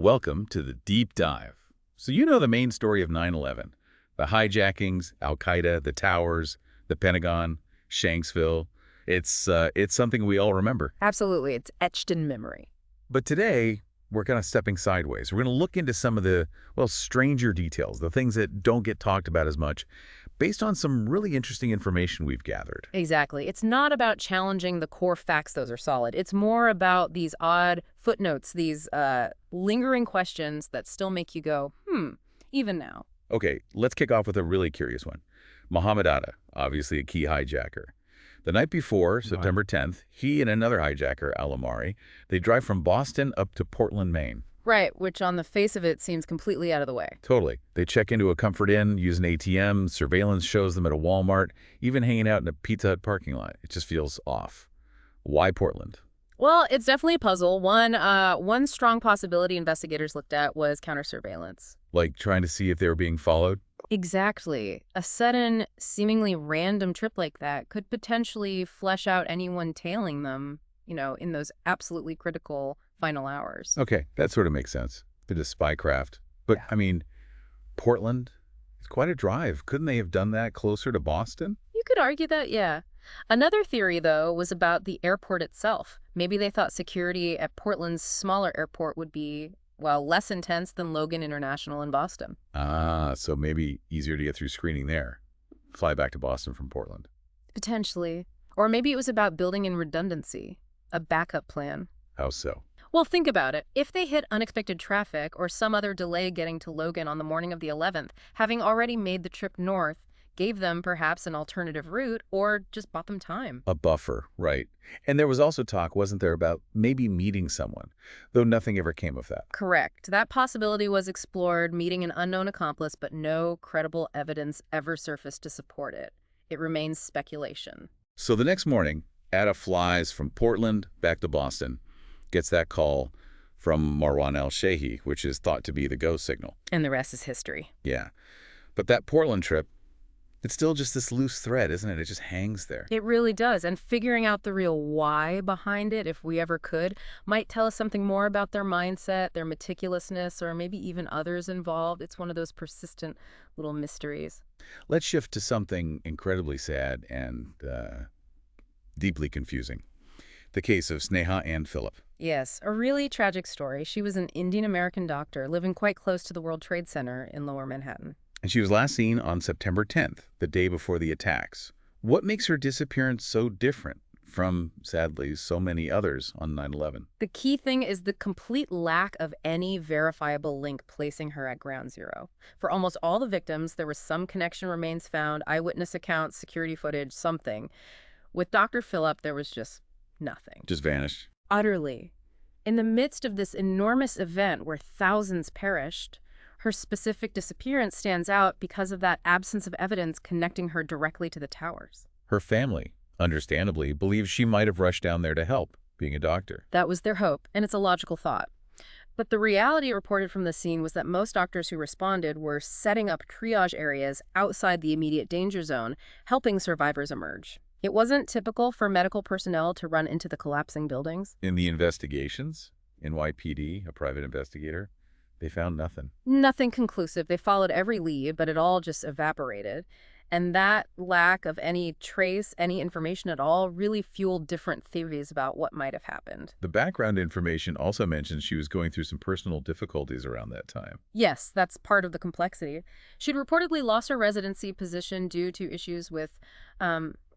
Welcome to the Deep Dive. So you know the main story of 9/11. The hijackings, Al-Qaeda, the towers, the Pentagon, Shanksville. It's something we all remember. Absolutely. It's etched in memory. But today, we're kind of stepping sideways. We're going to look into some of the, well, stranger details, the things that don't get talked about as much, based on some really interesting information we've gathered. Exactly. It's not about challenging the core facts. Those are solid. It's more about these odd footnotes, these lingering questions that still make you go, even now. Okay, let's kick off with a really curious one. Mohammed Atta, obviously a key hijacker. The night before, September 10th, he and another hijacker, Anomalies, they drive from Boston up to Portland, Maine. Right, which on the face of it seems completely out of the way. Totally. They check into a Comfort Inn, use an ATM, surveillance shows them at a Walmart, even hanging out in a Pizza Hut parking lot. It just feels off. Why Portland? Well, it's definitely a puzzle. One strong possibility investigators looked at was counter-surveillance. Like trying to see if they were being followed? Exactly. A sudden, seemingly random trip like that could potentially flesh out anyone tailing them, in those absolutely critical final hours. Okay, that sort of makes sense. Bit of spycraft. But, Yeah. Portland? It's quite a drive. Couldn't they have done that closer to Boston? You could argue that, yeah. Another theory, though, was about the airport itself. Maybe they thought security at Portland's smaller airport would be, well, less intense than Logan International in Boston. Ah, so maybe easier to get through screening there. Fly back to Boston from Portland. Potentially. Or maybe it was about building in redundancy, a backup plan. How so? Well, think about it. If they hit unexpected traffic or some other delay getting to Logan on the morning of the 11th, having already made the trip north gave them perhaps an alternative route or just bought them time. A buffer, right. And there was also talk, wasn't there, about maybe meeting someone, though nothing ever came of that. Correct. That possibility was explored, meeting an unknown accomplice, but no credible evidence ever surfaced to support it. It remains speculation. So the next morning, Atta flies from Portland back to Boston, gets that call from Marwan al-Shehi, which is thought to be the go signal. And the rest is history. Yeah. But that Portland trip, it's still just this loose thread, isn't it? It just hangs there. It really does. And figuring out the real why behind it, if we ever could, might tell us something more about their mindset, their meticulousness, or maybe even others involved. It's one of those persistent little mysteries. Let's shift to something incredibly sad and deeply confusing. The case of Sneha and Philip. Yes, a really tragic story. She was an Indian-American doctor living quite close to the World Trade Center in Lower Manhattan. And she was last seen on September 10th, the day before the attacks. What makes her disappearance so different from, sadly, so many others on 9/11? The key thing is the complete lack of any verifiable link placing her at ground zero. For almost all the victims, there was some connection remains found, eyewitness accounts, security footage, something. With Dr. Phillip, there was just nothing. Just vanished. Utterly. In the midst of this enormous event where thousands perished, her specific disappearance stands out because of that absence of evidence connecting her directly to the towers. Her family, understandably, believes she might have rushed down there to help, being a doctor. That was their hope, and it's a logical thought. But the reality reported from the scene was that most doctors who responded were setting up triage areas outside the immediate danger zone, helping survivors emerge. It wasn't typical for medical personnel to run into the collapsing buildings. In the investigations, NYPD, a private investigator, they found nothing. Nothing conclusive. They followed every lead, but it all just evaporated. And that lack of any trace, any information at all, really fueled different theories about what might have happened. The background information also mentions she was going through some personal difficulties around that time. Yes, that's part of the complexity. She'd reportedly lost her residency position due to issues with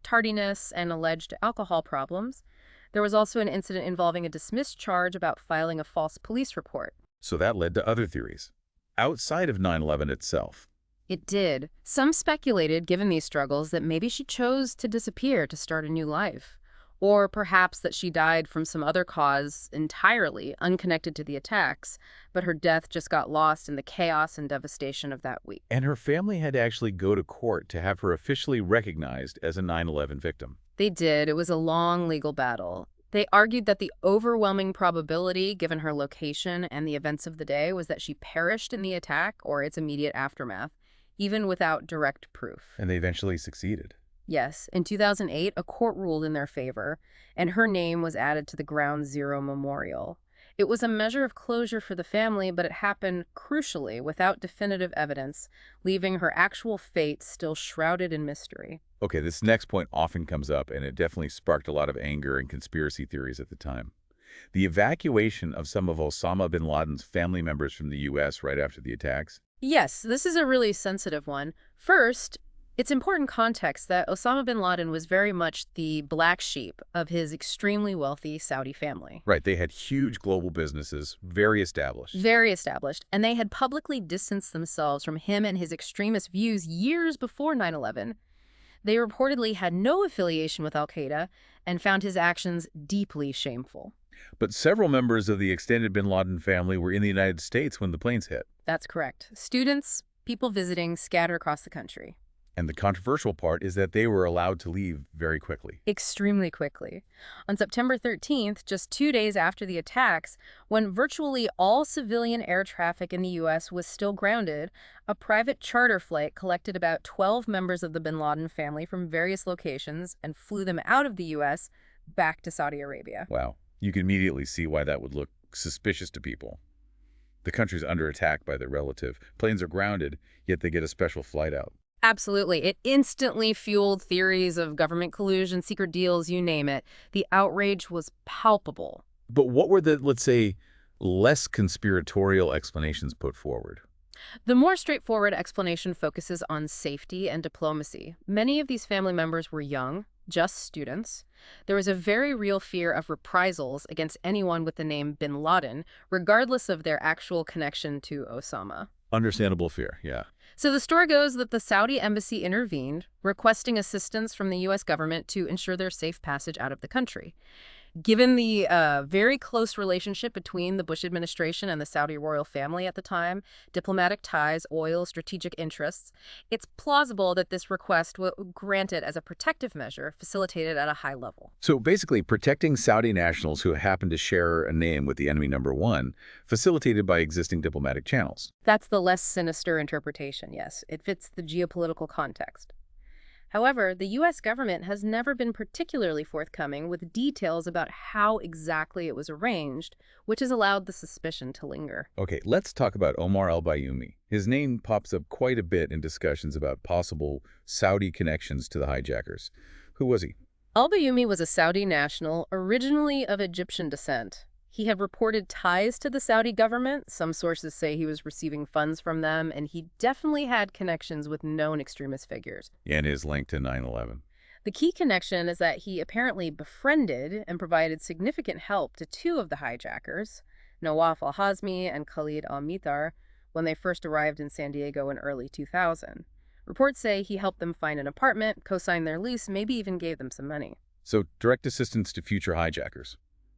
tardiness and alleged alcohol problems. There was also an incident involving a dismissed charge about filing a false police report. So that led to other theories. Outside of 9/11 itself. It did. Some speculated, given these struggles, that maybe she chose to disappear to start a new life. Or perhaps that she died from some other cause entirely unconnected to the attacks, but her death just got lost in the chaos and devastation of that week. And her family had to actually go to court to have her officially recognized as a 9/11 victim. They did. It was a long legal battle. They argued that the overwhelming probability, given her location and the events of the day, was that she perished in the attack or its immediate aftermath, even without direct proof. And they eventually succeeded. Yes, in 2008, a court ruled in their favor, and her name was added to the Ground Zero Memorial. It was a measure of closure for the family, but it happened crucially without definitive evidence, leaving her actual fate still shrouded in mystery. Okay, this next point often comes up, and it definitely sparked a lot of anger and conspiracy theories at the time. The evacuation of some of Osama bin Laden's family members from the U.S. right after the attacks. Yes, this is a really sensitive one. First, it's important context that Osama bin Laden was very much the black sheep of his extremely wealthy Saudi family. Right, they had huge global businesses, very established. Very established, and they had publicly distanced themselves from him and his extremist views years before 9/11. They reportedly had no affiliation with al-Qaeda and found his actions deeply shameful. But several members of the extended bin Laden family were in the United States when the planes hit. That's correct. Students, people visiting, scattered across the country. And the controversial part is that they were allowed to leave very quickly. Extremely quickly. On September 13th, just 2 days after the attacks, when virtually all civilian air traffic in the U.S. was still grounded, a private charter flight collected about 12 members of the bin Laden family from various locations and flew them out of the U.S. back to Saudi Arabia. Wow. You can immediately see why that would look suspicious to people. The country's under attack by their relative. Planes are grounded, yet they get a special flight out. Absolutely. It instantly fueled theories of government collusion, secret deals, you name it. The outrage was palpable. But what were the, let's say, less conspiratorial explanations put forward? The more straightforward explanation focuses on safety and diplomacy. Many of these family members were young, just students. There was a very real fear of reprisals against anyone with the name bin Laden, regardless of their actual connection to Osama. Understandable fear, yeah. So the story goes that the Saudi embassy intervened, requesting assistance from the U.S. government to ensure their safe passage out of the country. Given the very close relationship between the Bush administration and the Saudi royal family at the time, diplomatic ties, oil, strategic interests, it's plausible that this request was granted as a protective measure facilitated at a high level. So basically, protecting Saudi nationals who happen to share a name with the enemy number one, facilitated by existing diplomatic channels. That's the less sinister interpretation, yes. It fits the geopolitical context. However, the U.S. government has never been particularly forthcoming with details about how exactly it was arranged, which has allowed the suspicion to linger. Okay, let's talk about Omar al-Bayoumi. His name pops up quite a bit in discussions about possible Saudi connections to the hijackers. Who was he? Al-Bayoumi was a Saudi national, originally of Egyptian descent. He had reported ties to the Saudi government. Some sources say he was receiving funds from them, and he definitely had connections with known extremist figures. And is linked to 9/11. The key connection is that he apparently befriended and provided significant help to two of the hijackers, Nawaf al-Hazmi and Khalid al-Mitar, when they first arrived in San Diego in early 2000. Reports say he helped them find an apartment, co-signed their lease, maybe even gave them some money. So direct assistance to future hijackers.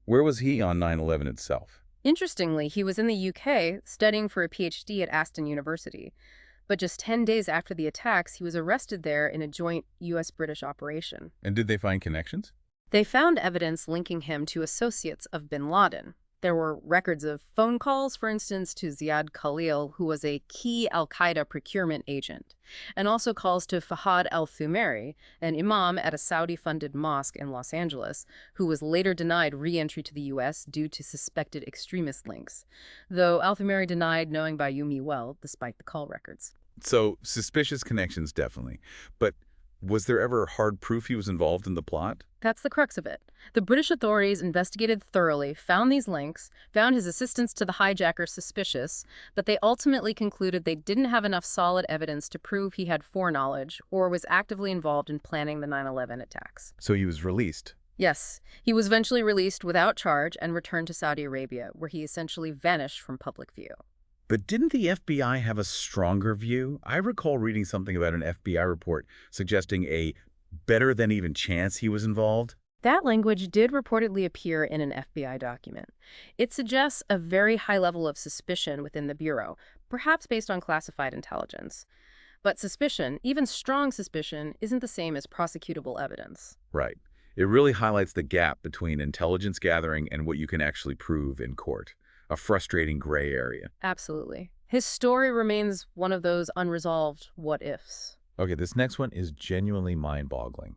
Where was he on 9/11 itself? Interestingly, he was in the UK studying for a PhD at Aston University. But just 10 days after the attacks, he was arrested there in a joint U.S.-British operation. And did they find connections? They found evidence linking him to associates of bin Laden. There were records of phone calls, for instance, to Ziad Khalil, who was a key al-Qaeda procurement agent, and also calls to Fahad al-Thumairi, an imam at a Saudi-funded mosque in Los Angeles, who was later denied re-entry to the U.S. due to suspected extremist links, though al-Thumairi denied knowing Bayoumi well, despite the call records. So suspicious connections, definitely. But was there ever hard proof he was involved in the plot? That's the crux of it. The British authorities investigated thoroughly, found these links, found his assistance to the hijackers suspicious, but they ultimately concluded they didn't have enough solid evidence to prove he had foreknowledge or was actively involved in planning the 9/11 attacks. So he was released. Yes, he was eventually released without charge and returned to Saudi Arabia, where he essentially vanished from public view. But didn't the FBI have a stronger view? I recall reading something about an FBI report suggesting a better than even chance he was involved. That language did reportedly appear in an FBI document. It suggests a very high level of suspicion within the Bureau, perhaps based on classified intelligence. But suspicion, even strong suspicion, isn't the same as prosecutable evidence. Right. It really highlights the gap between intelligence gathering and what you can actually prove in court. A frustrating gray area. Absolutely. His story remains one of those unresolved what-ifs. Okay, this next one is genuinely mind-boggling.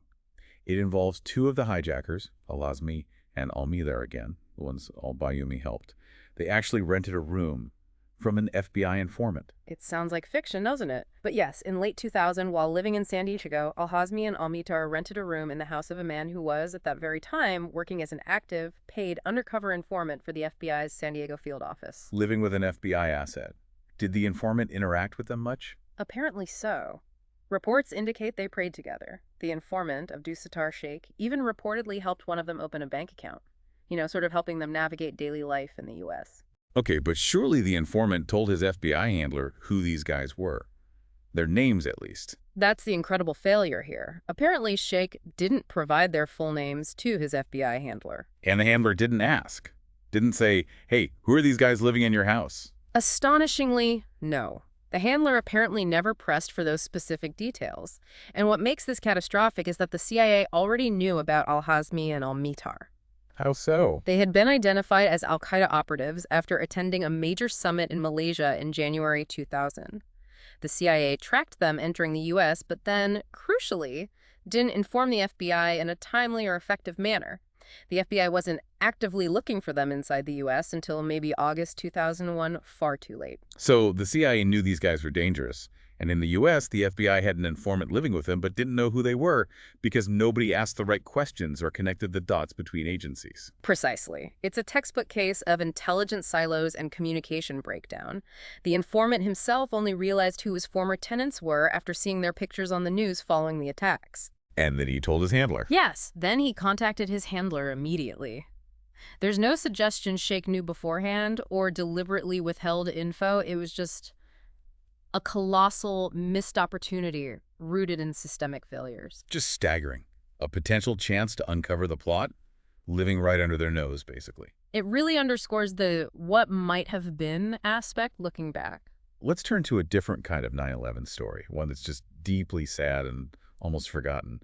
It involves two of the hijackers, Al-Azmi and Al-Midar again, the ones all Bayumi helped, they actually rented a room from an FBI informant. It sounds like fiction, doesn't it? But yes, in late 2000, while living in San Diego, Alhazmi and Almitar rented a room in the house of a man who was, at that very time, working as an active, paid undercover informant for the FBI's San Diego field office. Living with an FBI asset. Did the informant interact with them much? Apparently so. Reports indicate they prayed together. The informant, Abdus Sattar Sheikh, even reportedly helped one of them open a bank account. Sort of helping them navigate daily life in the U.S. Okay, but surely the informant told his FBI handler who these guys were. Their names, at least. That's the incredible failure here. Apparently, Sheikh didn't provide their full names to his FBI handler. And the handler didn't ask. Didn't say, hey, who are these guys living in your house? Astonishingly, no. The handler apparently never pressed for those specific details. And what makes this catastrophic is that the CIA already knew about Al-Hazmi and Al-Mitar. How so? They had been identified as al-Qaeda operatives after attending a major summit in Malaysia in January 2000. The CIA tracked them entering the U.S., but then, crucially, didn't inform the FBI in a timely or effective manner. The FBI wasn't actively looking for them inside the U.S. until maybe August 2001, far too late. So the CIA knew these guys were dangerous. And in the U.S., the FBI had an informant living with them but didn't know who they were because nobody asked the right questions or connected the dots between agencies. Precisely. It's a textbook case of intelligence silos and communication breakdown. The informant himself only realized who his former tenants were after seeing their pictures on the news following the attacks. And then he told his handler. Yes, then he contacted his handler immediately. There's no suggestion Sheikh knew beforehand or deliberately withheld info. It was just a colossal missed opportunity rooted in systemic failures. Just staggering. A potential chance to uncover the plot, living right under their nose, basically. It really underscores the what might have been aspect looking back. Let's turn to a different kind of 9/11 story, one that's just deeply sad and almost forgotten.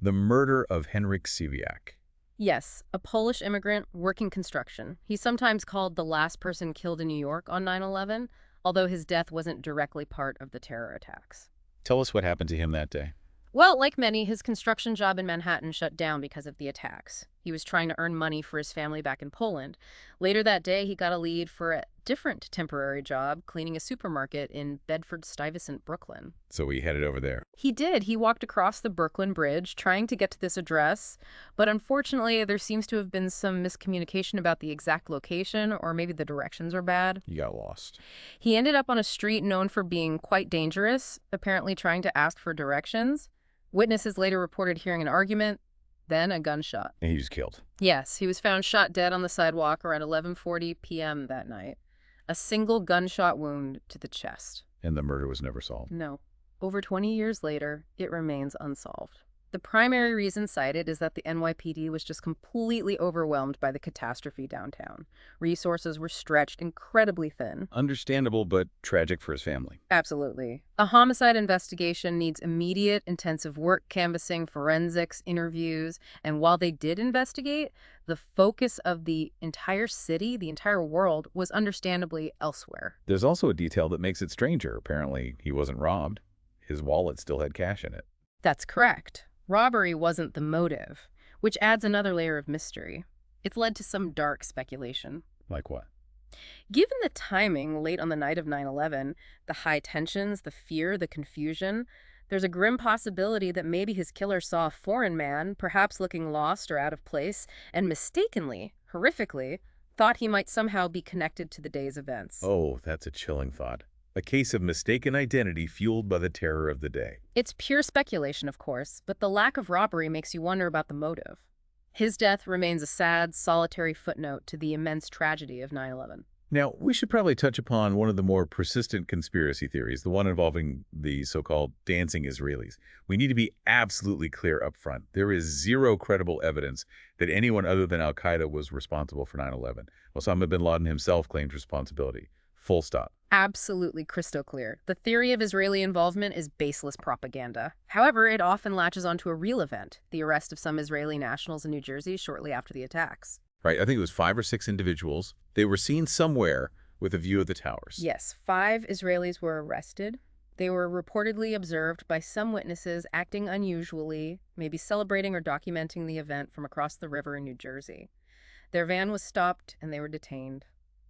The murder of Henryk Siwiak. Yes, a Polish immigrant working construction. He's sometimes called the last person killed in New York on 9/11, although his death wasn't directly part of the terror attacks. Tell us what happened to him that day. Well, like many, his construction job in Manhattan shut down because of the attacks. He was trying to earn money for his family back in Poland. Later that day, he got a lead for a different temporary job cleaning a supermarket in Bedford-Stuyvesant, Brooklyn. So he headed over there. He did. He walked across the Brooklyn Bridge trying to get to this address, but unfortunately, there seems to have been some miscommunication about the exact location, or maybe the directions were bad. He got lost. He ended up on a street known for being quite dangerous, apparently trying to ask for directions. Witnesses later reported hearing an argument, then a gunshot. And he was killed. Yes, he was found shot dead on the sidewalk around 11:40 p.m. that night. A single gunshot wound to the chest. And the murder was never solved. No. Over 20 years later, it remains unsolved. The primary reason cited is that the NYPD was just completely overwhelmed by the catastrophe downtown. Resources were stretched incredibly thin. Understandable, but tragic for his family. Absolutely. A homicide investigation needs immediate, intensive work, canvassing, forensics, interviews, and while they did investigate, the focus of the entire city, the entire world, was understandably elsewhere. There's also a detail that makes it stranger. Apparently, he wasn't robbed. His wallet still had cash in it. That's correct. Robbery wasn't the motive, which adds another layer of mystery. It's led to some dark speculation. Like what? Given the timing late on the night of 9/11, the high tensions, the fear, the confusion, there's a grim possibility that maybe his killer saw a foreign man, perhaps looking lost or out of place, and mistakenly, horrifically, thought he might somehow be connected to the day's events. Oh, that's a chilling thought. A case of mistaken identity fueled by the terror of the day. It's pure speculation, of course, but the lack of robbery makes you wonder about the motive. His death remains a sad, solitary footnote to the immense tragedy of 9/11. Now, we should probably touch upon one of the more persistent conspiracy theories, the one involving the so-called dancing Israelis. We need to be absolutely clear up front. There is zero credible evidence that anyone other than al-Qaeda was responsible for 9/11. Osama bin Laden himself claimed responsibility. Full stop. Absolutely crystal clear. The theory of Israeli involvement is baseless propaganda. However, it often latches onto a real event, the arrest of some Israeli nationals in New Jersey shortly after the attacks. Right, I think it was 5 or 6 individuals. They were seen somewhere with a view of the towers. Yes, 5 Israelis were arrested. They were reportedly observed by some witnesses acting unusually, maybe celebrating or documenting the event from across the river in New Jersey. Their van was stopped and they were detained.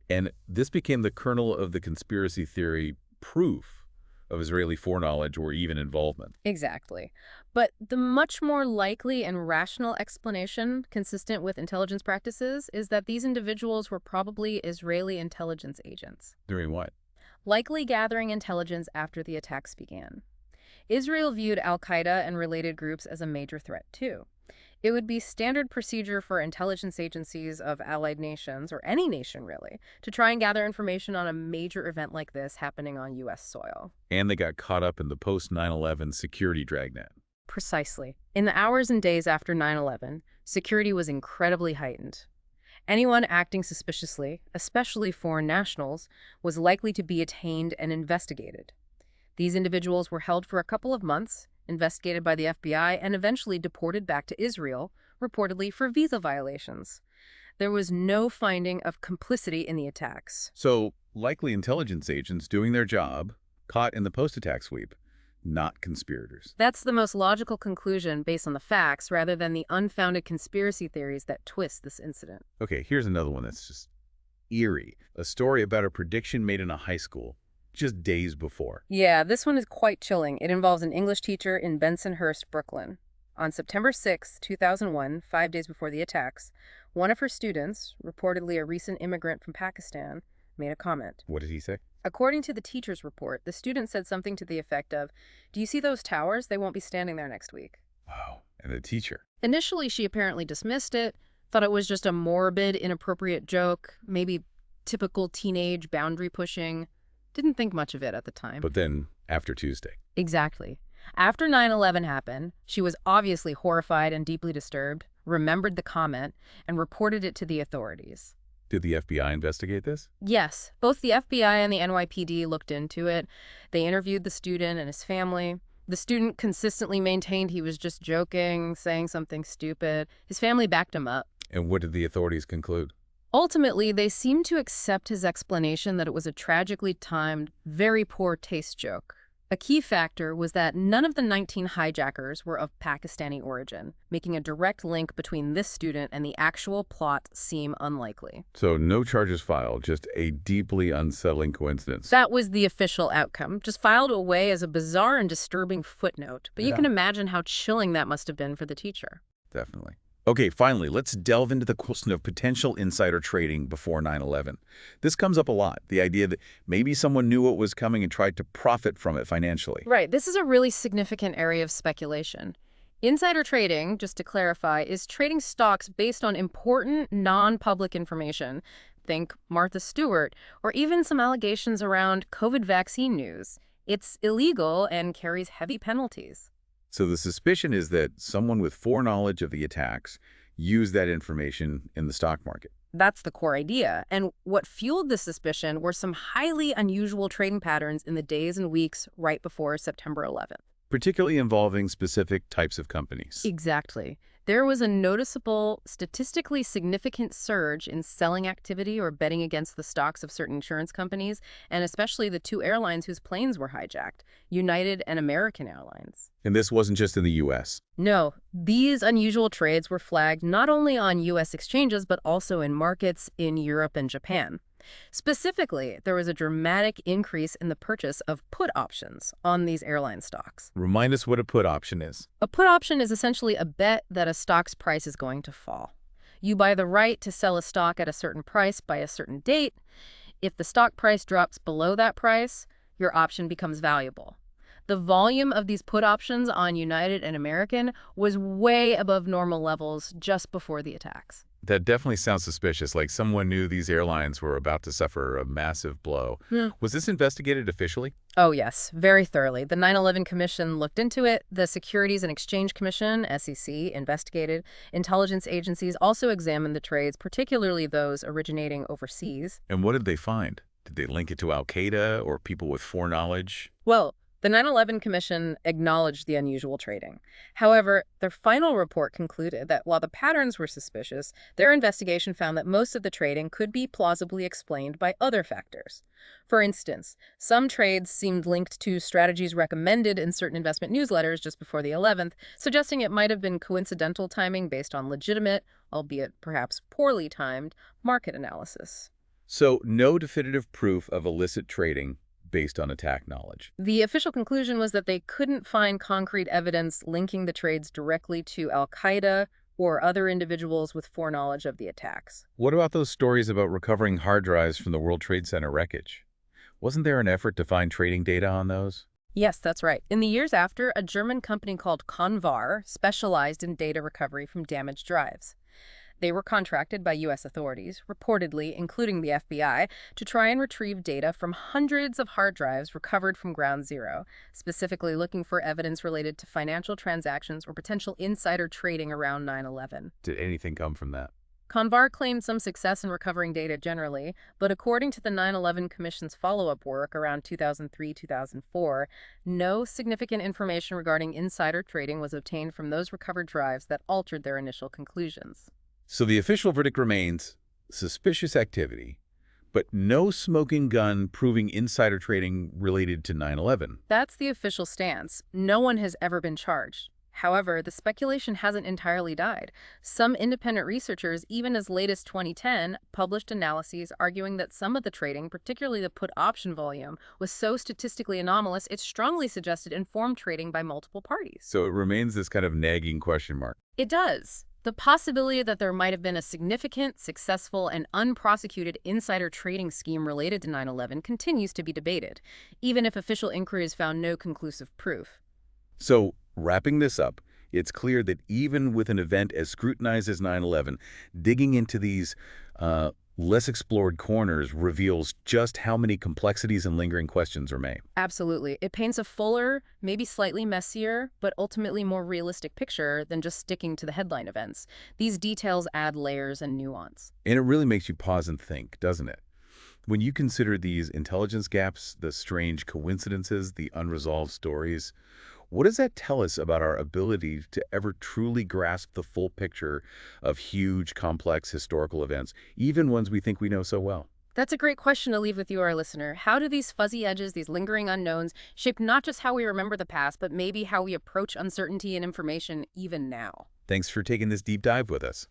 And this became the kernel of the conspiracy theory proof of Israeli foreknowledge or even involvement. Exactly. But the much more likely and rational explanation, consistent with intelligence practices, is that these individuals were probably Israeli intelligence agents, Doing what? likely gathering intelligence after the attacks began. Israel viewed al-Qaeda and related groups as a major threat, too. It would be standard procedure for intelligence agencies of allied nations, or any nation really, to try and gather information on a major event like this happening on U.S. soil. And they got caught up in the post-9/11 security dragnet. Precisely. In the hours and days after 9/11, security was incredibly heightened. Anyone acting suspiciously, especially foreign nationals, was likely to be detained and investigated. These individuals were held for a couple of months, investigated by the FBI, and eventually deported back to Israel, reportedly for visa violations. There was no finding of complicity in the attacks. So, likely intelligence agents doing their job, caught in the post-attack sweep, not conspirators. That's the most logical conclusion based on the facts, rather than the unfounded conspiracy theories that twist this incident. Okay, here's another one that's just eerie. A story about a prediction made in a high school just days before. Yeah, this one is quite chilling. It involves an English teacher in Bensonhurst, Brooklyn. On September 6, 2001, 5 days before the attacks, one of her students, reportedly a recent immigrant from Pakistan, made a comment. What did he say? According to the teacher's report, the student said something to the effect of, "Do you see those towers? They won't be standing there next week." Wow. And the teacher? Initially, she apparently dismissed it, thought it was just a morbid, inappropriate joke, maybe typical teenage boundary pushing. Didn't think much of it at the time. But then, after Tuesday. Exactly. After 9/11 happened, she was obviously horrified and deeply disturbed, remembered the comment, and reported it to the authorities. Did the FBI investigate this? Yes, both the FBI and the NYPD looked into it. They interviewed the student and his family. The student consistently maintained he was just joking, saying something stupid. His family backed him up. And what did the authorities conclude? Ultimately, they seemed to accept his explanation that it was a tragically timed, very poor taste joke. A key factor was that none of the 19 hijackers were of Pakistani origin, making a direct link between this student and the actual plot seem unlikely. So no charges filed, just a deeply unsettling coincidence. That was the official outcome, just filed away as a bizarre and disturbing footnote. But you can imagine how chilling that must have been for the teacher. Definitely. Okay, finally, let's delve into the question of potential insider trading before 9/11. This comes up a lot, the idea that maybe someone knew what was coming and tried to profit from it financially. Right. This is a really significant area of speculation. Insider trading, just to clarify, is trading stocks based on important non-public information. Think Martha Stewart, or even some allegations around COVID vaccine news. It's illegal and carries heavy penalties. So the suspicion is that someone with foreknowledge of the attacks used that information in the stock market. That's the core idea. And what fueled the suspicion were some highly unusual trading patterns in the days and weeks right before September 11th. Particularly involving specific types of companies. Exactly. There was a noticeable, statistically significant surge in selling activity or betting against the stocks of certain insurance companies, and especially the two airlines whose planes were hijacked, United and American Airlines. And this wasn't just in the U.S. No, these unusual trades were flagged not only on U.S. exchanges, but also in markets in Europe and Japan. Specifically, there was a dramatic increase in the purchase of put options on these airline stocks. Remind us what a put option is. A put option is essentially a bet that a stock's price is going to fall. You buy the right to sell a stock at a certain price by a certain date. If the stock price drops below that price, your option becomes valuable. The volume of these put options on United and American was way above normal levels just before the attacks. That definitely sounds suspicious, like someone knew these airlines were about to suffer a massive blow. Was this investigated officially? Oh, yes, very thoroughly. The 9/11 Commission looked into it. The Securities and Exchange Commission, SEC, investigated. Intelligence agencies also examined the trades, particularly those originating overseas. And what did they find? Did they link it to al-Qaeda or people with foreknowledge? Well, the 9/11 Commission acknowledged the unusual trading. However, their final report concluded that while the patterns were suspicious, their investigation found that most of the trading could be plausibly explained by other factors. For instance, some trades seemed linked to strategies recommended in certain investment newsletters just before the 11th, suggesting it might have been coincidental timing based on legitimate, albeit perhaps poorly timed, market analysis. So no definitive proof of illicit trading based on attack knowledge. The official conclusion was that they couldn't find concrete evidence linking the trades directly to al-Qaeda or other individuals with foreknowledge of the attacks. What about those stories about recovering hard drives from the World Trade Center wreckage? Wasn't there an effort to find trading data on those? Yes, that's right. In the years after, a German company called Convar specialized in data recovery from damaged drives. They were contracted by U.S. authorities, reportedly including the FBI, to try and retrieve data from hundreds of hard drives recovered from Ground Zero, specifically looking for evidence related to financial transactions or potential insider trading around 9/11. Did anything come from that? Convar claimed some success in recovering data generally, but according to the 9/11 Commission's follow-up work around 2003-2004, no significant information regarding insider trading was obtained from those recovered drives that altered their initial conclusions. So the official verdict remains suspicious activity, but no smoking gun proving insider trading related to 9/11. That's the official stance. No one has ever been charged. However, the speculation hasn't entirely died. Some independent researchers, even as late as 2010, published analyses arguing that some of the trading, particularly the put option volume, was so statistically anomalous it strongly suggested informed trading by multiple parties. So it remains this kind of nagging question mark. It does. The possibility that there might have been a significant, successful, and unprosecuted insider trading scheme related to 9/11 continues to be debated, even if official inquiries found no conclusive proof. So wrapping this up, it's clear that even with an event as scrutinized as 9/11, digging into these less explored corners reveals just how many complexities and lingering questions remain. Absolutely. It paints a fuller, maybe slightly messier, but ultimately more realistic picture than just sticking to the headline events. These details add layers and nuance. And it really makes you pause and think, doesn't it? When you consider these intelligence gaps, the strange coincidences, the unresolved stories, what does that tell us about our ability to ever truly grasp the full picture of huge, complex historical events, even ones we think we know so well? That's a great question to leave with you, our listener. How do these fuzzy edges, these lingering unknowns, shape not just how we remember the past, but maybe how we approach uncertainty and information even now? Thanks for taking this deep dive with us.